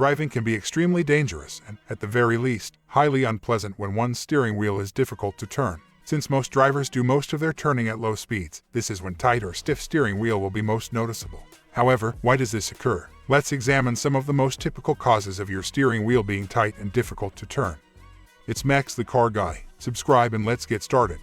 driving can be extremely dangerous and, at the very least, highly unpleasant when one's steering wheel is difficult to turn. Since most drivers do most of their turning at low speeds, this is when tight or stiff steering wheel will be most noticeable. However, why does this occur? Let's examine some of the most typical causes of your steering wheel being tight and difficult to turn. It's Max the Car Guy. Subscribe and let's get started.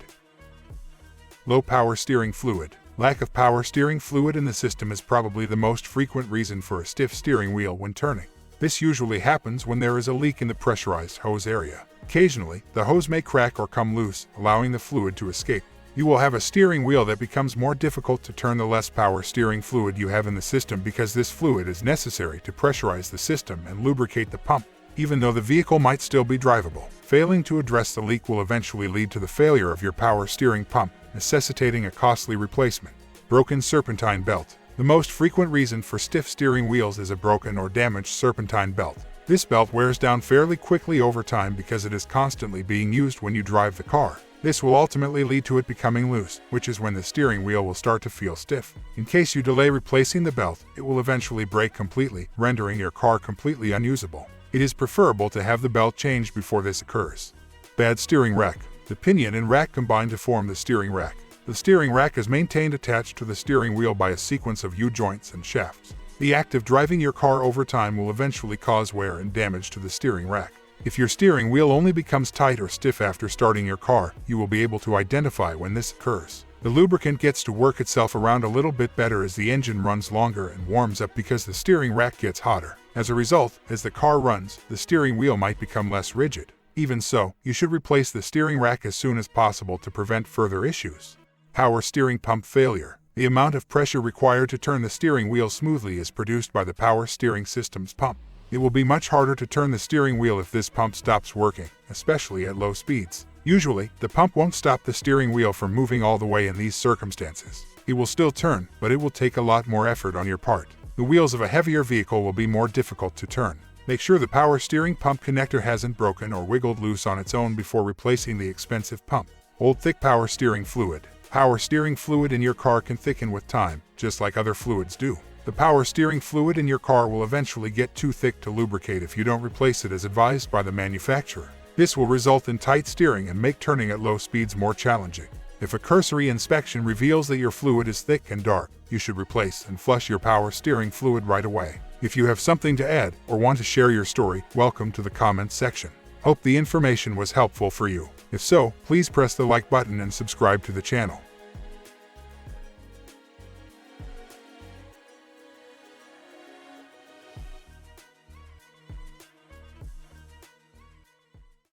Low power steering fluid. Lack of power steering fluid in the system is probably the most frequent reason for a stiff steering wheel when turning. This usually happens when there is a leak in the pressurized hose area. Occasionally, the hose may crack or come loose, allowing the fluid to escape. You will have a steering wheel that becomes more difficult to turn the less power steering fluid you have in the system because this fluid is necessary to pressurize the system and lubricate the pump, even though the vehicle might still be drivable. Failing to address the leak will eventually lead to the failure of your power steering pump, necessitating a costly replacement. Broken serpentine belt. The most frequent reason for stiff steering wheels is a broken or damaged serpentine belt. This belt wears down fairly quickly over time because it is constantly being used when you drive the car. This will ultimately lead to it becoming loose, which is when the steering wheel will start to feel stiff. In case you delay replacing the belt, it will eventually break completely, rendering your car completely unusable. It is preferable to have the belt changed before this occurs. Bad steering rack. The pinion and rack combine to form the steering rack. The steering rack is maintained attached to the steering wheel by a sequence of U-joints and shafts. The act of driving your car over time will eventually cause wear and damage to the steering rack. If your steering wheel only becomes tight or stiff after starting your car, you will be able to identify when this occurs. The lubricant gets to work itself around a little bit better as the engine runs longer and warms up because the steering rack gets hotter. As a result, as the car runs, the steering wheel might become less rigid. Even so, you should replace the steering rack as soon as possible to prevent further issues. Power steering pump failure. The amount of pressure required to turn the steering wheel smoothly is produced by the power steering system's pump. It will be much harder to turn the steering wheel if this pump stops working, especially at low speeds. Usually, the pump won't stop the steering wheel from moving all the way in these circumstances. It will still turn, but it will take a lot more effort on your part. The wheels of a heavier vehicle will be more difficult to turn. Make sure the power steering pump connector hasn't broken or wiggled loose on its own before replacing the expensive pump. Old thick power steering fluid. Power steering fluid in your car can thicken with time, just like other fluids do. The power steering fluid in your car will eventually get too thick to lubricate if you don't replace it as advised by the manufacturer. This will result in tight steering and make turning at low speeds more challenging. If a cursory inspection reveals that your fluid is thick and dark, you should replace and flush your power steering fluid right away. If you have something to add or want to share your story, welcome to the comments section. Hope the information was helpful for you. If so, please press the like button and subscribe to the channel.